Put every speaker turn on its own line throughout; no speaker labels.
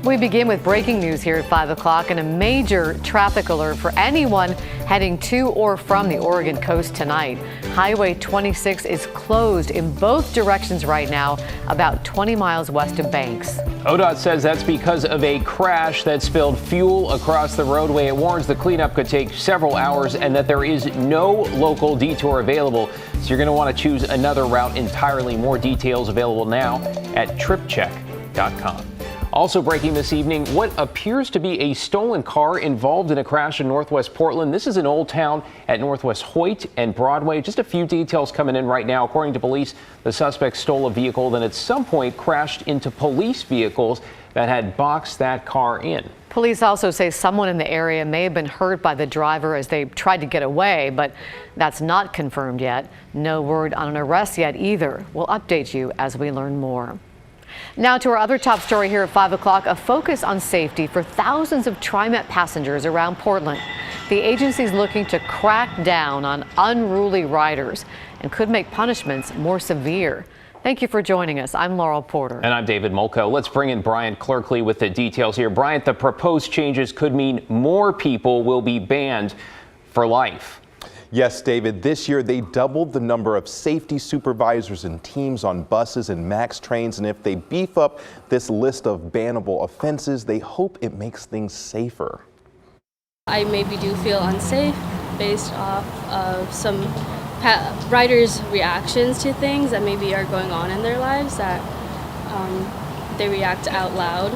We begin with breaking news here at 5 o'clock and a major traffic alert for anyone heading to or from the Oregon coast tonight. Highway 26 is closed in both directions right now, about 20 miles west of Banks.
ODOT says that's because of a crash that spilled fuel across the roadway. It warns the cleanup could take several hours and that there is no local detour available. So you're going to want to choose another route entirely. More details available now at tripcheck.com. Also breaking this evening, what appears to be a stolen car involved in a crash in Northwest Portland. This is in Old Town at Northwest Hoyt and Broadway. Just a few details coming in right now. According to police, the suspect stole a vehicle, then at some point crashed into police vehicles that had boxed that car in.
Police also say someone in the area may have been hurt by the driver as they tried to get away, but that's not confirmed yet. No word on an arrest yet either. We'll update you as we learn more. Now to our other top story here at 5 o'clock, a focus on safety for thousands of TriMet passengers around Portland. The agency is looking to crack down on unruly riders and could make punishments more severe. Thank you for joining us. I'm Laurel Porter.
And I'm David Molko. Let's bring in Bryant Clerkley with the details here. Bryant, the proposed changes could mean more people will be banned for life.
Yes, David, this year they doubled the number of safety supervisors and teams on buses and MAX trains. And if they beef up this list of bannable offenses, they hope it makes things safer.
I maybe do feel unsafe based off of some riders' reactions to things that maybe are going on in their lives, that they react out loud.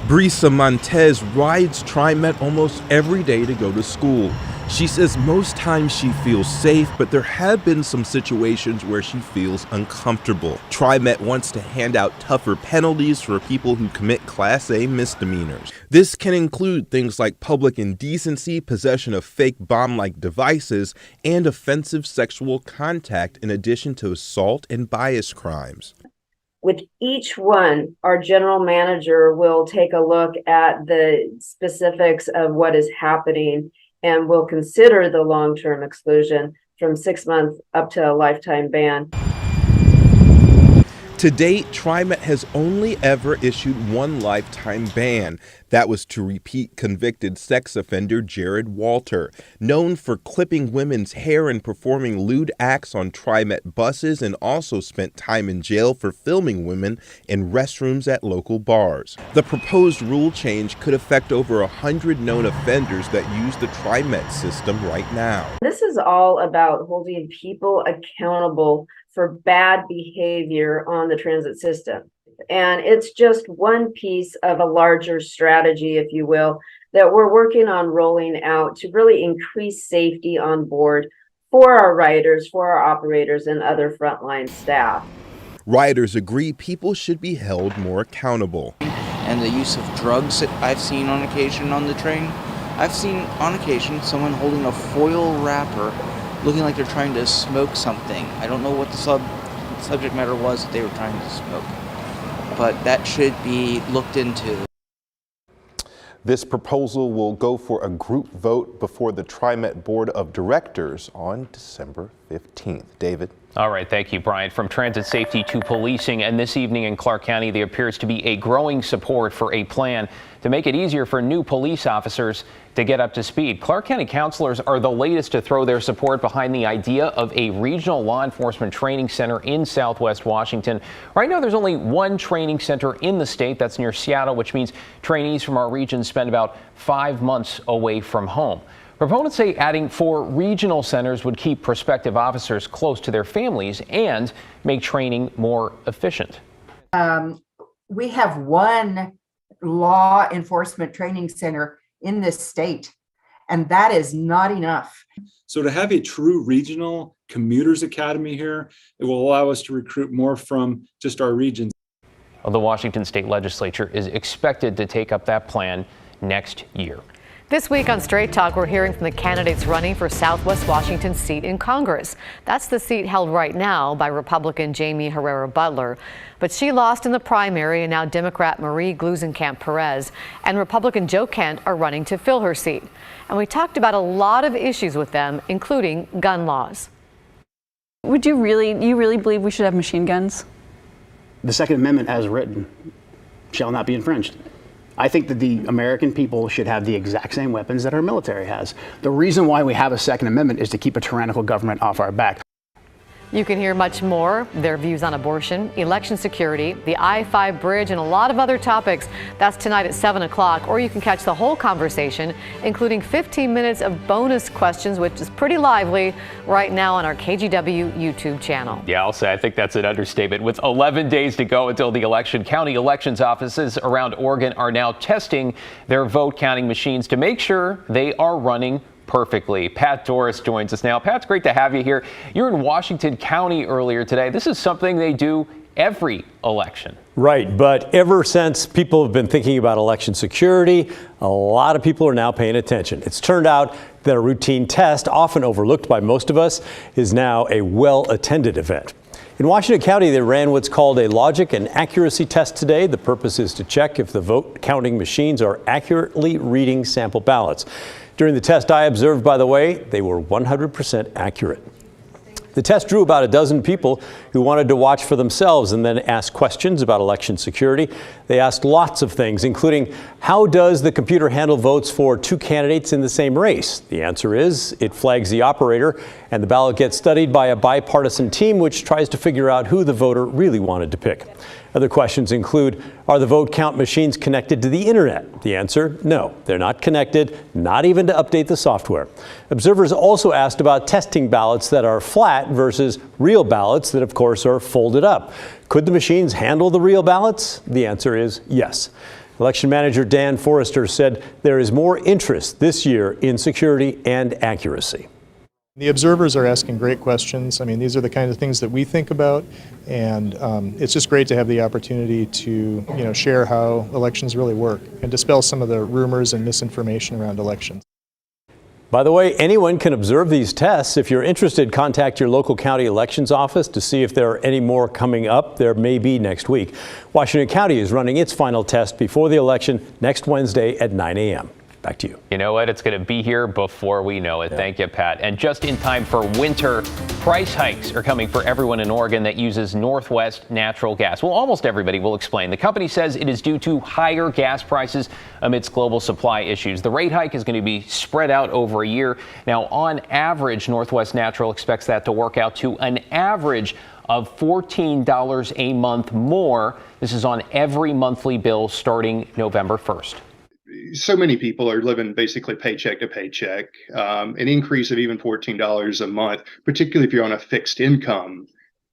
Brisa Montez rides TriMet almost every day to go to school. She says most times she feels safe, but there have been some situations where she feels uncomfortable. TriMet wants to hand out tougher penalties for people who commit Class A misdemeanors. This can include things like public indecency, possession of fake bomb-like devices, and offensive sexual contact, in addition to assault and bias crimes.
With each one, our general manager will take a look at the specifics of what is happening and will consider the long-term exclusion from 6 months up to a lifetime ban.
To date, TriMet has only ever issued one lifetime ban. That was to repeat convicted sex offender Jared Walter, known for clipping women's hair and performing lewd acts on TriMet buses, and also spent time in jail for filming women in restrooms at local bars. The proposed rule change could affect over 100 known offenders that use the TriMet system right now.
This is all about holding people accountable for bad behavior on the transit system. And it's just one piece of a larger strategy, if you will, that we're working on rolling out to really increase safety on board for our riders, for our operators, and other frontline staff.
Riders agree people should be held more accountable.
And the use of drugs that I've seen on occasion on the train. I've seen on occasion someone holding a foil wrapper looking like they're trying to smoke something. I don't know what the subject matter was that they were trying to smoke, but that should be looked into.
This proposal will go for a group vote before the TriMet Board of Directors on December 15th. David?
All right, thank you, Bryant. From transit safety to policing, and this evening in Clark County, there appears to be a growing support for a plan to make it easier for new police officers to get up to speed. Clark County counselors are the latest to throw their support behind the idea of a regional law enforcement training center in Southwest Washington. Right now, there's only one training center in the state. That's near Seattle, which means trainees from our region spend about 5 months away from home. Proponents say adding 4 regional centers would keep prospective officers close to their families and make training more efficient.
We have one law enforcement training center in this state, and that is not enough.
So to have a true regional commuters academy here, it will allow us to recruit more from just our regions.
Well, the Washington State Legislature is expected to take up that plan next year.
This week on Straight Talk, we're hearing from the candidates running for Southwest Washington's seat in Congress. That's the seat held right now by Republican Jamie Herrera Butler. But she lost in the primary, and now Democrat Marie Gluesenkamp Perez and Republican Joe Kent are running to fill her seat. And we talked about a lot of issues with them, including gun laws.
Would you really believe we should have machine guns?
The Second Amendment as written
shall not be infringed. I think that the American people should have the exact same weapons that our military has. The reason why we have a Second Amendment is to keep a tyrannical government off our back.
You can hear much more, their views on abortion, election security, the I-5 bridge, and a lot of other topics. That's tonight at 7 o'clock, or you can catch the whole conversation, including 15 minutes of bonus questions, which is pretty lively right now on our KGW YouTube channel.
Yeah, I'll say I think that's an understatement. With 11 days to go until the election, county elections offices around Oregon are now testing their vote counting machines to make sure they are running perfectly. Pat Doris joins us now. Pat, it's great to have you here. You're in Washington County earlier today. This is something they do every election.
Right, but ever since people have been thinking about election security, a lot of people are now paying attention. It's turned out that a routine test, often overlooked by most of us, is now a well-attended event. In Washington County, they ran what's called a logic and accuracy test today. The purpose is to check if the vote counting machines are accurately reading sample ballots. During the test I observed, by the way, they were 100% accurate. The test drew about a dozen people who wanted to watch for themselves and then ask questions about election security. They asked lots of things, including how does the computer handle votes for two candidates in the same race? The answer is it flags the operator, and the ballot gets studied by a bipartisan team which tries to figure out who the voter really wanted to pick. Other questions include, are the vote count machines connected to the internet? The answer, no, they're not connected, not even to update the software. Observers also asked about testing ballots that are flat versus real ballots that, of course, are folded up. Could the machines handle the real ballots? The answer is yes. Election manager Dan Forrester said there is more interest this year in security and accuracy.
The observers are asking great questions. I mean, these are the kinds of things that we think about, and it's just great to have the opportunity to, share how elections really work and dispel some of the rumors and misinformation around elections.
By the way, anyone can observe these tests. If you're interested, contact your local county elections office to see if there are any more coming up. There may be next week. Washington County is running its final test before the election next Wednesday at 9 a.m. Back to you.
You know what? It's going to be here before we know it. Yeah. Thank you, Pat. And just in time for winter, price hikes are coming for everyone in Oregon that uses Northwest natural gas. Well, almost everybody. Will explain. The company says it is due to higher gas prices amidst global supply issues. The rate hike is going to be spread out over a year. Now, on average, Northwest Natural expects that to work out to an average of $14 a month more. This is on every monthly bill starting November 1st.
So many people are living basically paycheck to paycheck. An increase of even $14 a month, particularly if you're on a fixed income,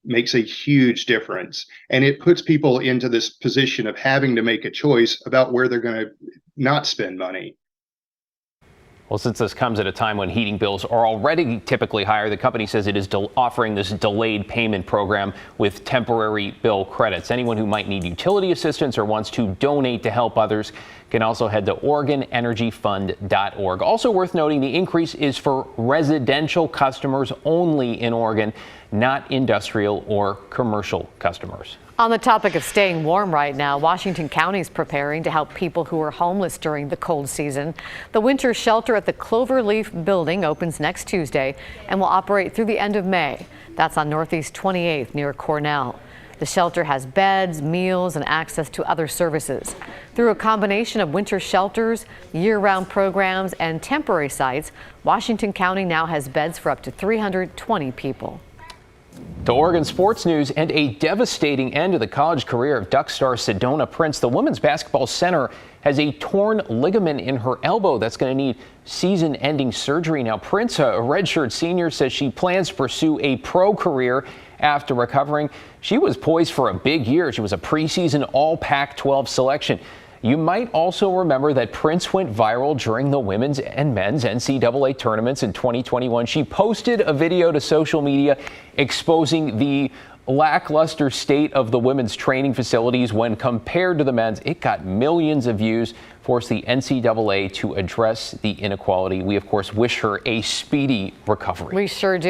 makes a huge difference. And it puts people into this position of having to make a choice about where they're going to not spend money.
Well, since this comes at a time when heating bills are already typically higher, the company says it is offering this delayed payment program with temporary bill credits. Anyone who might need utility assistance or wants to donate to help others can also head to OregonEnergyFund.org. Also worth noting, the increase is for residential customers only in Oregon, not industrial or commercial customers.
On the topic of staying warm right now, Washington County is preparing to help people who are homeless during the cold season. The winter shelter at the Cloverleaf building opens next Tuesday and will operate through the end of May. That's on Northeast 28th near Cornell. The shelter has beds, meals, and access to other services. Through a combination of winter shelters, year-round programs, and temporary sites, Washington County now has beds for up to 320 people.
To Oregon sports news, and a devastating end to the college career of Duck star Sedona Prince. The women's basketball center has a torn ligament in her elbow that's going to need season-ending surgery. Now, Prince, a redshirt senior, says she plans to pursue a pro career after recovering. She was poised for a big year. She was a preseason all Pac-12 selection. You might also remember that Prince went viral during the women's and men's NCAA tournaments in 2021. She posted a video to social media exposing the lackluster state of the women's training facilities when compared to the men's. It got millions of views, forced the NCAA to address the inequality. We, of course, wish her a speedy recovery.
We sure do.